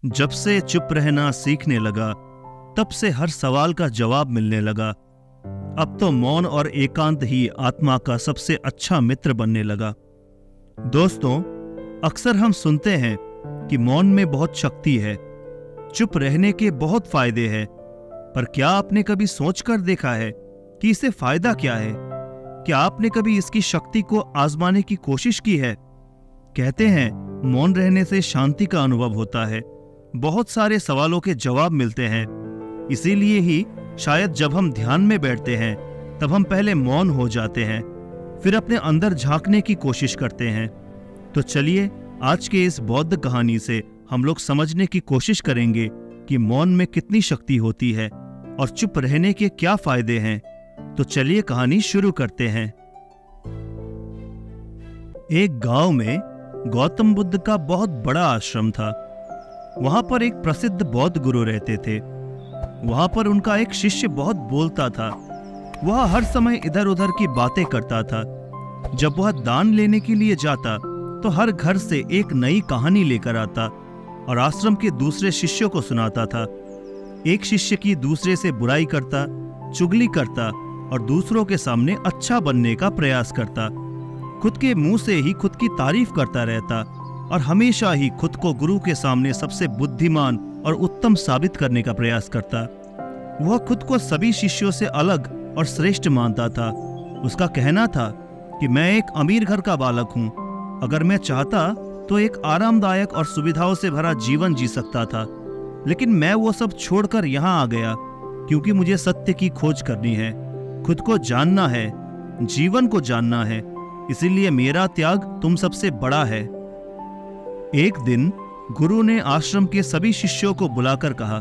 जब से चुप रहना सीखने लगा, तब से हर सवाल का जवाब मिलने लगा। अब तो मौन और एकांत ही आत्मा का सबसे अच्छा मित्र बनने लगा। दोस्तों, अक्सर हम सुनते हैं कि मौन में बहुत शक्ति है, चुप रहने के बहुत फायदे हैं, पर क्या आपने कभी सोचकर देखा है कि इससे फायदा क्या है? क्या आपने कभी इसकी शक्ति को आजमाने की कोशिश की है? कहते हैं मौन रहने से शांति का अनुभव होता है, बहुत सारे सवालों के जवाब मिलते हैं। इसीलिए ही शायद जब हम ध्यान में बैठते हैं तब हम पहले मौन हो जाते हैं, फिर अपने अंदर झांकने की कोशिश करते हैं। तो चलिए आज के इस बौद्ध कहानी से हम लोग समझने की कोशिश करेंगे कि मौन में कितनी शक्ति होती है और चुप रहने के क्या फायदे हैं। तो चलिए कहानी शुरू करते हैं। एक गांव में गौतम बुद्ध का बहुत बड़ा आश्रम था। वहां पर एक प्रसिद्ध बौद्ध गुरु रहते थे। वहां पर उनका एक शिष्य बहुत बोलता था। वह हर समय इधर उधर की बातें करता था। जब वह दान लेने के लिए जाता तो हर घर से एक नई कहानी लेकर आता और आश्रम के दूसरे शिष्यों को सुनाता था। एक शिष्य की दूसरे से बुराई करता, चुगली करता और दूसरों के सामने अच्छा बनने का प्रयास करता। खुद के मुंह से ही खुद की तारीफ करता रहता और हमेशा ही खुद को गुरु के सामने सबसे बुद्धिमान और उत्तम साबित करने का प्रयास करता। वह खुद को सभी शिष्यों से अलग और श्रेष्ठ मानता था। उसका कहना था कि मैं एक अमीर घर का बालक हूं। अगर मैं चाहता तो एक आरामदायक और सुविधाओं से भरा जीवन जी सकता था, लेकिन मैं वो सब छोड़कर यहाँ आ गया क्योंकि मुझे सत्य की खोज करनी है, खुद को जानना है, जीवन को जानना है। इसीलिए मेरा त्याग तुम सबसे बड़ा है। एक दिन गुरु ने आश्रम के सभी शिष्यों को बुलाकर कहा,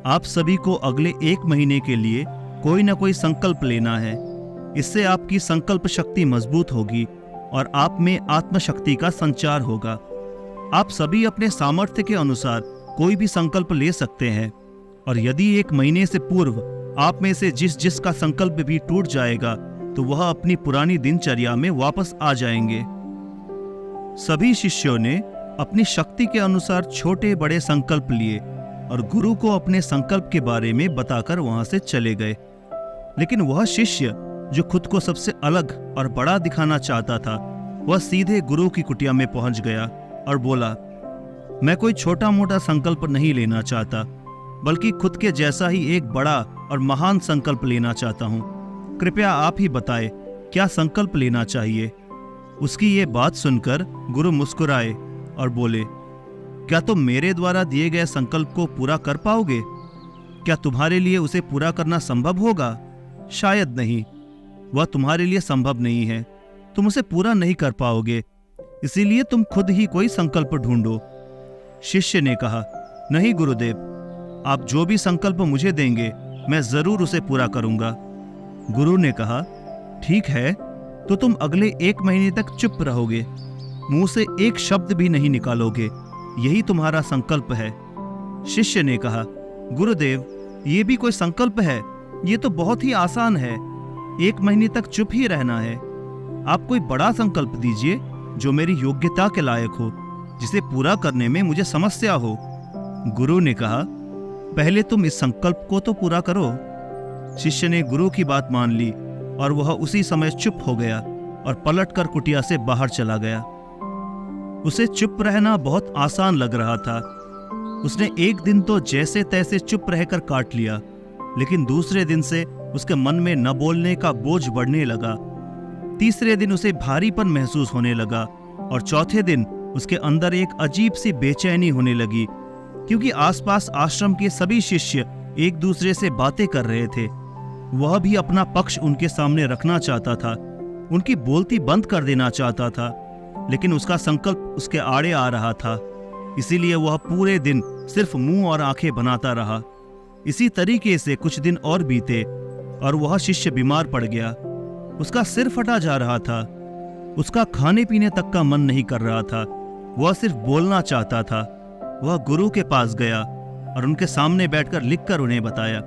आप सभी को अगले 1 महीने के लिए कोई न कोई संकल्प लेना है। इससे आपकी संकल्प शक्ति मजबूत होगी और आप में आत्मशक्ति का संचार होगा। आप सभी अपने सामर्थ्य के अनुसार कोई भी संकल्प ले सकते हैं और यदि 1 महीने से पूर्व आप में से जिस का संकल्प भी टूट जाएगा तो वह अपनी पुरानी दिनचर्या में वापस आ जाएंगे। सभी शिष्यों ने अपनी शक्ति के अनुसार छोटे बड़े संकल्प लिए और गुरु को अपने संकल्प के बारे में बताकर वहां से चले गए। लेकिन वह शिष्य जो खुद को सबसे अलग और बड़ा दिखाना चाहता था, वह सीधे गुरु की कुटिया में पहुंच गया और बोला, मैं कोई छोटा मोटा संकल्प नहीं लेना चाहता, बल्कि खुद के जैसा ही एक बड़ा और महान संकल्प लेना चाहता हूं। कृपया आप ही बताएं क्या संकल्प लेना चाहिए। उसकी ये बात सुनकर गुरु मुस्कुराए और बोले, क्या तुम मेरे द्वारा दिए गए संकल्प को पूरा कर पाओगे? क्या तुम्हारे लिए उसे पूरा करना संभव होगा? शायद नहीं, वह तुम्हारे लिए संभव नहीं है। तुम उसे पूरा नहीं कर पाओगे, इसीलिए तुम खुद ही कोई संकल्प ढूंढो। शिष्य ने कहा, नहीं गुरुदेव, आप जो भी संकल्प मुझे देंगे मैं जरूर उसे पूरा करूंगा। गुरु ने कहा, ठीक है, तो तुम अगले 1 महीने तक चुप रहोगे, मुंह से एक शब्द भी नहीं निकालोगे, यही तुम्हारा संकल्प है। शिष्य ने कहा, गुरुदेव, ये भी कोई संकल्प है? ये तो बहुत ही आसान है। 1 महीने तक चुप ही रहना है। आप कोई बड़ा संकल्प दीजिए जो मेरी योग्यता के लायक हो, जिसे पूरा करने में मुझे समस्या हो। गुरु ने कहा, पहले तुम इस संकल्प को तो पूरा करो। शिष्य ने गुरु की बात मान ली और वह उसी समय चुप हो गया और पलटकर कुटिया से बाहर चला गया। उसे चुप रहना बहुत आसान लग रहा था। उसने एक दिन तो जैसे तैसे चुप रहकर काट लिया, लेकिन दूसरे दिन से उसके मन में न बोलने का बोझ बढ़ने लगा। तीसरे दिन उसे भारीपन महसूस होने लगा और चौथे दिन उसके अंदर एक अजीब सी बेचैनी होने लगी, क्योंकि आसपास आश्रम के सभी शिष्य एक दूसरे से बातें कर रहे थे। वह भी अपना पक्ष उनके सामने रखना चाहता था, उनकी बोलती बंद कर देना चाहता था, लेकिन उसका संकल्प उसके आड़े आ रहा था। इसीलिए वह पूरे दिन सिर्फ मुंह और आंखें बनाता रहा। इसी तरीके से कुछ दिन और बीते और वह शिष्य बीमार पड़ गया। उसका सिर फटा जा रहा था। उसका खाने पीने तक का मन नहीं कर रहा था। वह सिर्फ बोलना चाहता था। वह गुरु के पास गया और उनके सामने बैठकर लिखकर उन्हें बताया,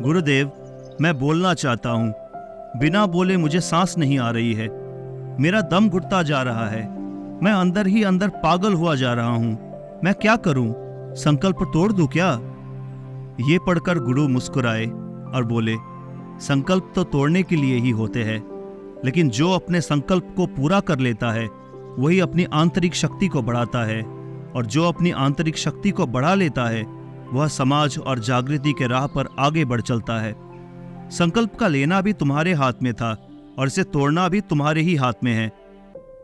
गुरुदेव, मैं बोलना चाहता हूँ, बिना बोले मुझे सांस नहीं आ रही है, मेरा दम घुटता जा रहा है, मैं अंदर ही अंदर पागल हुआ जा रहा हूँ, मैं क्या करूँ? संकल्प तोड़ दूं क्या? ये पढ़कर गुरु मुस्कुराए और बोले, संकल्प तो तोड़ने के लिए ही होते हैं, लेकिन जो अपने संकल्प को पूरा कर लेता है वही अपनी आंतरिक शक्ति को बढ़ाता है, और जो अपनी आंतरिक शक्ति को बढ़ा लेता है वह समाज और जागृति के राह पर आगे बढ़ चलता है। संकल्प का लेना भी तुम्हारे हाथ में था और इसे तोड़ना भी तुम्हारे ही हाथ में है।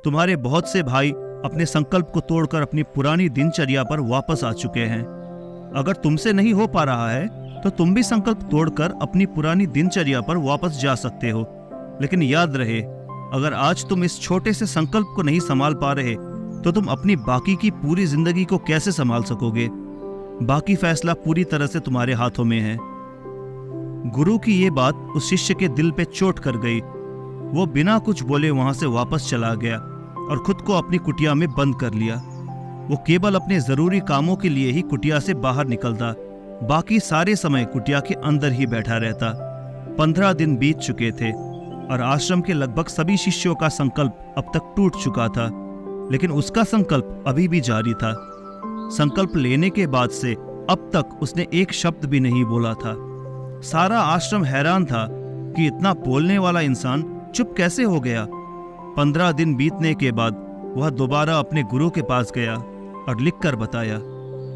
तुम्हारे बहुत से भाई अपने संकल्प को तोड़कर अपनी पुरानी दिनचर्या पर वापस आ चुके हैं। अगर तुमसे नहीं हो पा रहा है तो तुम भी संकल्प तोड़कर अपनी पुरानी दिनचर्या पर वापस जा सकते हो। लेकिन याद रहे, अगर आज तुम इस छोटे से संकल्प को नहीं संभाल पा रहे तो तुम अपनी बाकी की पूरी जिंदगी को कैसे संभाल सकोगे? बाकी फैसला पूरी तरह से तुम्हारे हाथों में है। गुरु की ये बात उस शिष्य के दिल पे चोट कर गई। वो बिना कुछ बोले वहां से वापस चला गया और खुद को अपनी कुटिया में बंद कर लिया। वो केवल अपने जरूरी कामों के लिए ही कुटिया से बाहर निकलता, बाकी सारे समय कुटिया के अंदर ही बैठा रहता। 15 दिन बीत चुके थे और आश्रम के लगभग सभी शिष्यों का संकल्प अब तक टूट चुका था, लेकिन उसका संकल्प अभी भी जारी था। संकल्प लेने के बाद से अब तक उसने एक शब्द भी नहीं बोला था। सारा आश्रम हैरान था कि इतना बोलने वाला इंसान चुप कैसे हो गया। 15 दिन बीतने के बाद वह दोबारा अपने गुरु के पास गया और लिखकर बताया,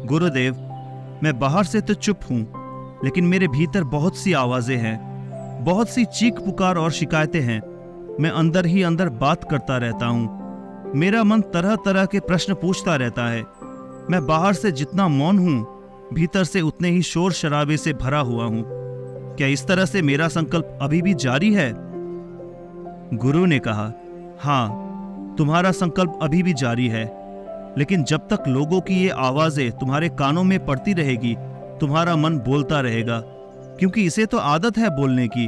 गुरुदेव, मैं बाहर से तो चुप हूं, लेकिन मेरे भीतर बहुत सी आवाजें हैं, बहुत सी चीख पुकार और शिकायतें हैं। मैं अंदर ही अंदर बात करता रहता हूं। मेरा मन तरह तरह के प्रश्न पूछता रहता है। मैं बाहर से जितना मौन हूं, भीतर से उतने ही शोर शराबे से भरा हुआ हूं। क्या इस तरह से मेरा संकल्प अभी भी जारी है? गुरु ने कहा, हाँ, तुम्हारा संकल्प अभी भी जारी है, लेकिन जब तक लोगों की ये आवाजें तुम्हारे कानों में पड़ती रहेगी, तुम्हारा मन बोलता रहेगा, क्योंकि इसे तो आदत है बोलने की।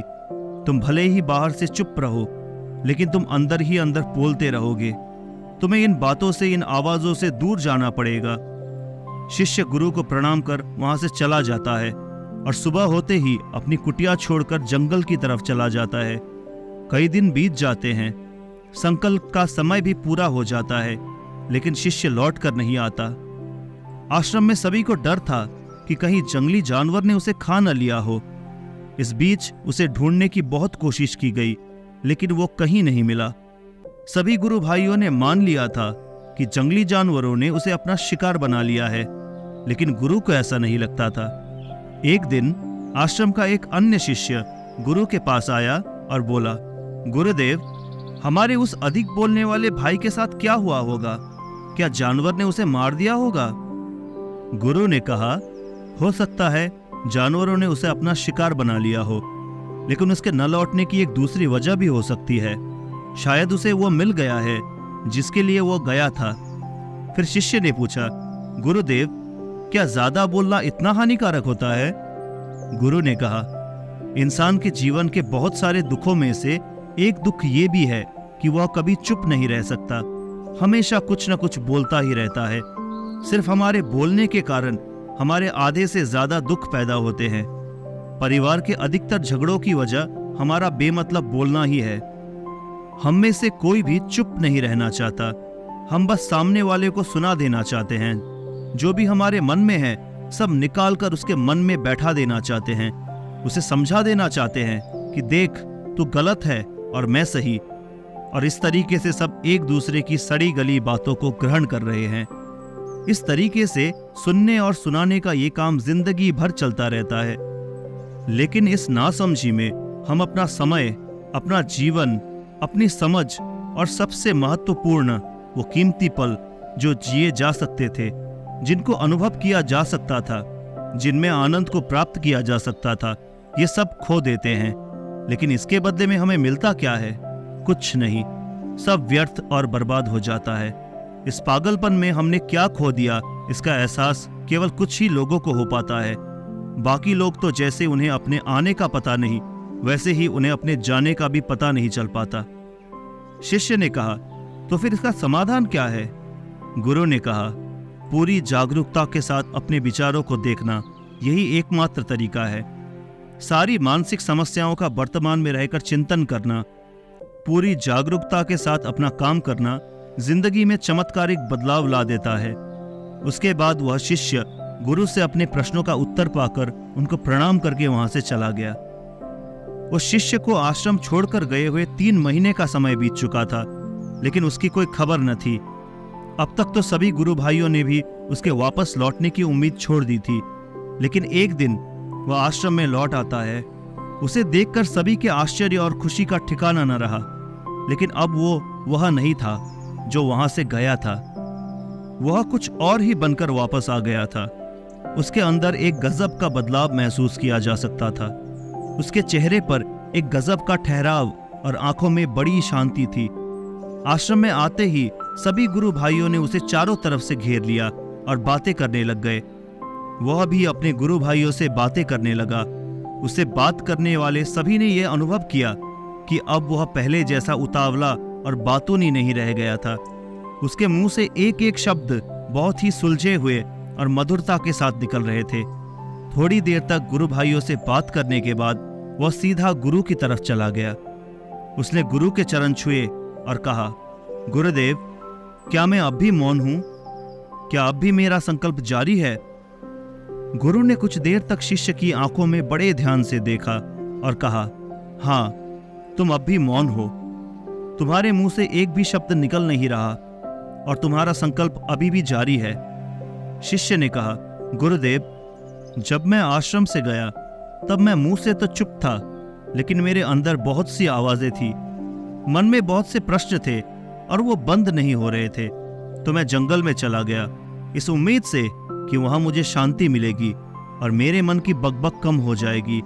तुम भले ही बाहर से चुप रहो, लेकिन तुम अंदर ही अंदर बोलते रहोगे। तुम्हें इन बातों से, इन आवाजों से दूर जाना पड़ेगा। शिष्य गुरु को प्रणाम कर वहां से चला जाता है और सुबह होते ही अपनी कुटिया छोड़कर जंगल की तरफ चला जाता है। कई दिन बीत जाते हैं, संकल्प का समय भी पूरा हो जाता है, लेकिन शिष्य लौट कर नहीं आता। आश्रम में सभी को डर था कि कहीं जंगली जानवर ने उसे खा न लिया हो। इस बीच उसे ढूंढने की बहुत कोशिश की गई, लेकिन वो कहीं नहीं मिला। सभी गुरु भाइयों ने मान लिया था कि जंगली जानवरों ने उसे अपना शिकार बना लिया है, लेकिन गुरु को ऐसा नहीं लगता था। एक दिन आश्रम का एक अन्य शिष्य गुरु के पास आया और बोला, गुरुदेव, हमारे उस अधिक बोलने वाले भाई के साथ क्या हुआ होगा? क्या जानवर ने उसे मार दिया होगा? गुरु ने कहा, हो सकता है जानवरों ने उसे अपना शिकार बना लिया हो, लेकिन उसके न लौटने की एक दूसरी वजह भी हो सकती है। शायद उसे वो मिल गया है जिसके लिए वो गया था। फिर शिष्य ने पूछा, गुरुदेव, क्या ज्यादा बोलना इतना हानिकारक होता है? गुरु ने कहा, इंसान के जीवन के बहुत सारे दुखों में से एक दुख ये भी है कि वह कभी चुप नहीं रह सकता, हमेशा कुछ न कुछ बोलता ही रहता है। सिर्फ हमारे बोलने के कारण हमारे आधे से ज्यादा दुख पैदा होते हैं। परिवार के अधिकतर झगड़ों की वजह हमारा बेमतलब बोलना ही है। हम में से कोई भी चुप नहीं रहना चाहता, हम बस सामने वाले को सुना देना चाहते हैं। जो भी हमारे मन में है सब निकाल कर उसके मन में बैठा देना चाहते हैं। उसे समझा देना चाहते हैं कि देख, तू गलत है और मैं सही। और इस तरीके से सब एक दूसरे की सड़ी गली बातों को ग्रहण कर रहे हैं। इस तरीके से सुनने और सुनाने का ये काम जिंदगी भर चलता रहता है। लेकिन इस नासमझी में हम अपना समय, अपना जीवन, अपनी समझ और सबसे महत्वपूर्ण वो कीमती पल जो जिए जा सकते थे, जिनको अनुभव किया जा सकता था, जिनमें आनंद को प्राप्त किया जा सकता था, ये सब खो देते हैं। लेकिन इसके बदले में हमें मिलता क्या है? कुछ नहीं, सब व्यर्थ और बर्बाद हो जाता है। इस पागलपन में हमने क्या खो दिया, इसका एहसास केवल कुछ ही लोगों को हो पाता है। बाकी लोग तो जैसे उन्हें अपने आने का पता नहीं, वैसे ही उन्हें अपने जाने का भी पता नहीं चल पाता। शिष्य ने कहा, तो फिर इसका समाधान क्या है? गुरु ने कहा, पूरी जागरूकता के साथ अपने विचारों को देखना, यही एकमात्र तरीका है। सारी मानसिक समस्याओं का वर्तमान में रहकर चिंतन करना, पूरी जागरूकता के साथ अपना काम करना जिंदगी में चमत्कारिक बदलाव ला देता है। उसके बाद वह शिष्य गुरु से अपने प्रश्नों का उत्तर पाकर उनको प्रणाम करके वहां से चला गया। उस शिष्य को आश्रम छोड़कर गए हुए 3 महीने का समय बीत चुका था, लेकिन उसकी कोई खबर न थी। अब तक तो सभी गुरु भाइयों ने भी उसके वापस लौटने की उम्मीद छोड़ दी थी, लेकिन एक दिन वह आश्रम में लौट आता है। उसे देखकर सभी के आश्चर्य और खुशी का ठिकाना न रहा, लेकिन अब वो वह नहीं था जो वहां से गया था। वह कुछ और ही बनकर वापस आ गया था। उसके अंदर एक गजब का बदलाव महसूस किया जा सकता था। उसके चेहरे पर एक गजब का ठहराव और आंखों में बड़ी शांति थी। आश्रम में आते ही सभी गुरु भाइयों ने उसे चारों तरफ से घेर लिया और बातें करने लग गए। वह भी अपने गुरु भाइयों से बातें करने लगा। उसे बात करने वाले सभी ने यह अनुभव किया कि अब वह पहले जैसा उतावला और बातूनी नहीं रह गया था। उसके मुंह से एक एक शब्द बहुत ही सुलझे हुए और मधुरता के साथ निकल रहे थे। थोड़ी देर तक गुरु भाइयों से बात करने के बाद वह सीधा गुरु की तरफ चला गया। उसने गुरु के चरण छुए और कहा, गुरुदेव, क्या मैं अब भी मौन हूं? क्या अब भी मेरा संकल्प जारी है? गुरु ने कुछ देर तक शिष्य की आंखों में बड़े ध्यान से देखा और कहा, हां, तुम अब भी मौन हो। तुम्हारे मुंह से एक भी शब्द निकल नहीं रहा और तुम्हारा संकल्प अभी भी जारी है। शिष्य ने कहा, गुरुदेव, जब मैं आश्रम से गया तब मैं मुंह से तो चुप था, लेकिन मेरे अंदर बहुत सी आवाजें थी। मन में बहुत से प्रश्न थे और वो बंद नहीं हो रहे थे। तो मैं जंगल में चला गया इस उम्मीद से कि वहां मुझे शांति मिलेगी और मेरे मन की बकबक कम हो जाएगी।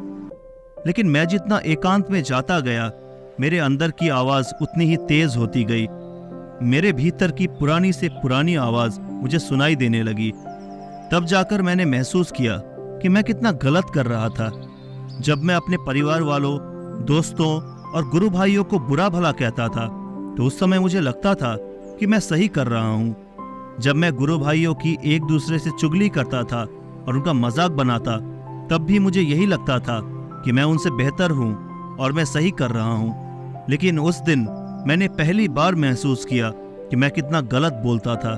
लेकिन मैं जितना एकांत में जाता गया, मेरे अंदर की आवाज उतनी ही तेज होती गई। मेरे भीतर की पुरानी से पुरानी आवाज मुझे सुनाई देने लगी। तब जाकर मैंने महसूस किया कि मैं कितना गलत कर रहा था। जब मैं अपने परिवार वालों, दोस्तों और गुरु भाइयों को बुरा भला कहता था, तो उस समय मुझे लगता था कि मैं सही कर रहा हूं। जब मैं गुरु भाइयों की एक दूसरे से चुगली करता था और उनका मजाक बनाता, तब भी मुझे यही लगता था कि मैं उनसे बेहतर हूं और मैं सही कर रहा हूं। लेकिन उस दिन मैंने पहली बार महसूस किया कि मैं कितना गलत बोलता था।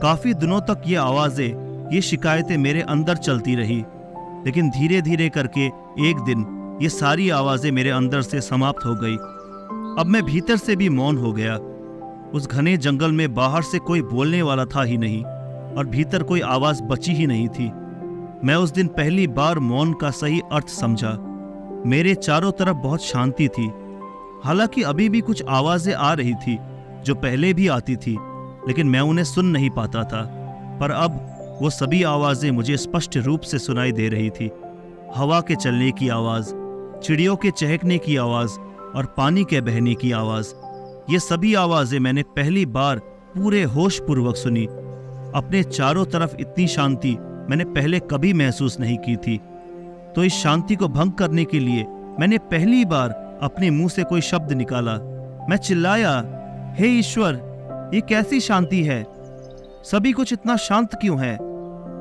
काफी दिनों तक ये आवाजें, ये शिकायतें मेरे अंदर चलती रही, लेकिन धीरे धीरे करके एक दिन ये सारी आवाजें मेरे अंदर से समाप्त हो गई। अब मैं भीतर से भी मौन हो गया। उस घने जंगल में बाहर से कोई बोलने वाला था ही नहीं और भीतर कोई आवाज बची ही नहीं थी। मैं उस दिन पहली बार मौन का सही अर्थ समझा। मेरे चारों तरफ बहुत शांति थी। हालांकि अभी भी कुछ आवाजें आ रही थी जो पहले भी आती थी, लेकिन मैं उन्हें सुन नहीं पाता था। पर अब वो सभी आवाजें मुझे स्पष्ट रूप से सुनाई दे रही थी। हवा के चलने की आवाज, चिड़ियों के चहकने की आवाज और पानी के बहने की आवाज, ये सभी आवाजें मैंने पहली बार पूरे होश पूर्वक सुनी। अपने चारों तरफ इतनी शांति मैंने पहले कभी महसूस नहीं की थी। तो इस शांति को भंग करने के लिए मैंने पहली बार अपने मुंह से कोई शब्द निकाला। मैं चिल्लाया, हे ईश्वर, ये कैसी शांति है? सभी कुछ इतना शांत क्यों है?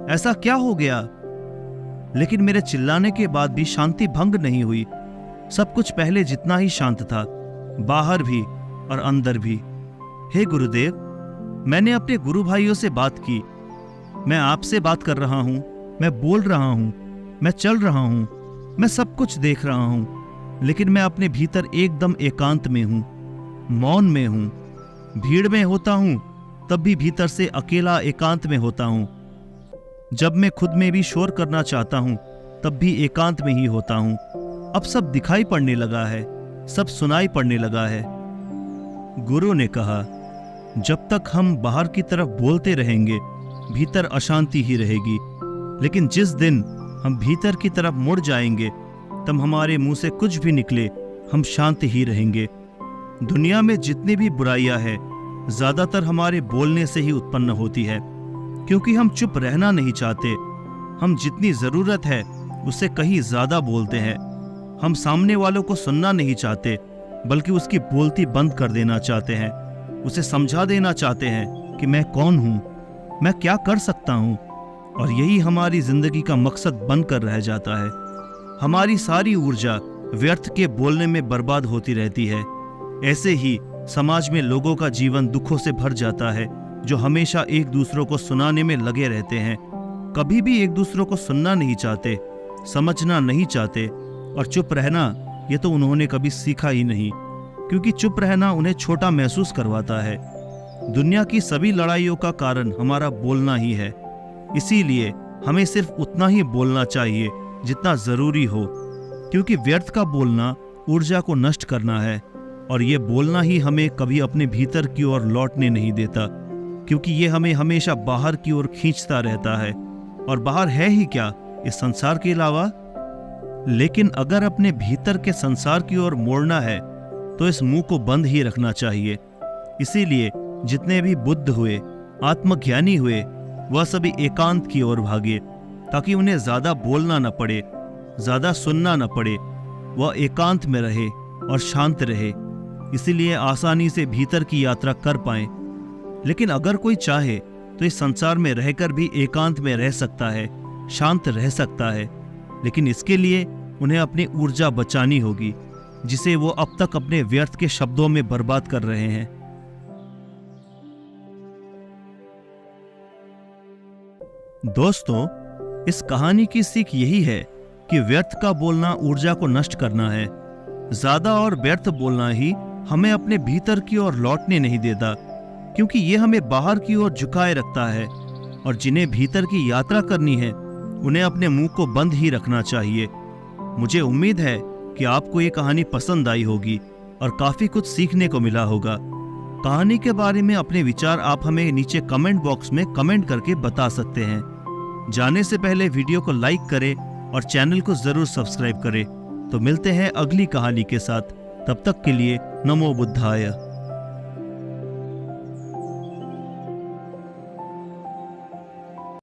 ऐसा क्या हो गया? लेकिन मेरे चिल्लाने के बाद भी शांति भंग नहीं हुई। सब कुछ पहले जितना ही शांत था, बाहर भी और अंदर भी। हे गुरुदेव, मैंने अपने गुरु भाइयों से बात की। मैं आपसे बात कर रहा हूं, मैं बोल रहा हूं, मैं चल रहा हूं, मैं सब कुछ देख रहा हूं, लेकिन मैं अपने भीतर एकदम एकांत में हूं, मौन में हूं। भीड़ में होता हूं तब भी भीतर से अकेला एकांत में होता हूं। जब मैं खुद में भी शोर करना चाहता हूं तब भी एकांत में ही होता हूं। अब सब दिखाई पड़ने लगा है, सब सुनाई पड़ने लगा है। गुरु ने कहा, जब तक हम बाहर की तरफ बोलते रहेंगे, भीतर अशांति ही रहेगी। लेकिन जिस दिन हम भीतर की तरफ मुड़ जाएंगे, तब हमारे मुंह से कुछ भी निकले, हम शांत ही रहेंगे। दुनिया में जितनी भी बुराइयां हैं, ज्यादातर हमारे बोलने से ही उत्पन्न होती है, क्योंकि हम चुप रहना नहीं चाहते। हम जितनी जरूरत है उससे कहीं ज्यादा बोलते हैं। हम सामने वालों को सुनना नहीं चाहते, बल्कि उसकी बोलती बंद कर देना चाहते हैं। उसे समझा देना चाहते हैं कि मैं कौन हूं, मैं क्या कर सकता हूं, और यही हमारी जिंदगी का मकसद बनकर रह जाता है। हमारी सारी ऊर्जा व्यर्थ के बोलने में बर्बाद होती रहती है। ऐसे ही समाज में लोगों का जीवन दुखों से भर जाता है, जो हमेशा एक दूसरों को सुनाने में लगे रहते हैं। कभी भी एक दूसरे को सुनना नहीं चाहते, समझना नहीं चाहते, और चुप रहना ये तो उन्होंने कभी सीखा ही नहीं, क्योंकि चुप रहना उन्हें छोटा महसूस करवाता है। दुनिया की सभी लड़ाइयों का कारण हमारा बोलना ही है, इसीलिए हमें सिर्फ उतना ही बोलना चाहिए जितना जरूरी हो, क्योंकि व्यर्थ का बोलना ऊर्जा को नष्ट करना है, और ये बोलना ही हमें कभी अपने भीतर की ओर लौटने नहीं देता, क्योंकि ये हमें हमेशा बाहर की ओर खींचता रहता है। और बाहर है ही क्या इस संसार के अलावा? लेकिन अगर अपने भीतर के संसार की ओर मोड़ना है तो इस मुंह को बंद ही रखना चाहिए। इसीलिए जितने भी बुद्ध हुए, आत्मज्ञानी हुए, वह सभी एकांत की ओर भागे, ताकि उन्हें ज्यादा बोलना न पड़े, ज्यादा सुनना न पड़े। वह एकांत में रहे और शांत रहे, इसीलिए आसानी से भीतर की यात्रा कर पाए। लेकिन अगर कोई चाहे तो इस संसार में रहकर भी एकांत में रह सकता है, शांत रह सकता है, लेकिन इसके लिए उन्हें अपनी ऊर्जा बचानी होगी, जिसे वो अब तक अपने व्यर्थ के शब्दों में बर्बाद कर रहे हैं। दोस्तों, इस कहानी की सीख यही है कि व्यर्थ का बोलना ऊर्जा को नष्ट करना है। ज्यादा और व्यर्थ बोलना ही हमें अपने भीतर की ओर लौटने नहीं देता, क्योंकि ये हमें बाहर की ओर झुकाए रखता है, और जिन्हें भीतर की यात्रा करनी है उन्हें अपने मुंह को बंद ही रखना चाहिए। मुझे उम्मीद है कि आपको ये कहानी पसंद आई होगी और काफी कुछ सीखने को मिला होगा। कहानी के बारे में अपने विचार आप हमें नीचे कमेंट बॉक्स में कमेंट करके बता सकते हैं। जाने से पहले वीडियो को लाइक करें और चैनल को जरूर सब्सक्राइब करें। तो मिलते हैं अगली कहानी के साथ, तब तक के लिए नमो बुद्धाय।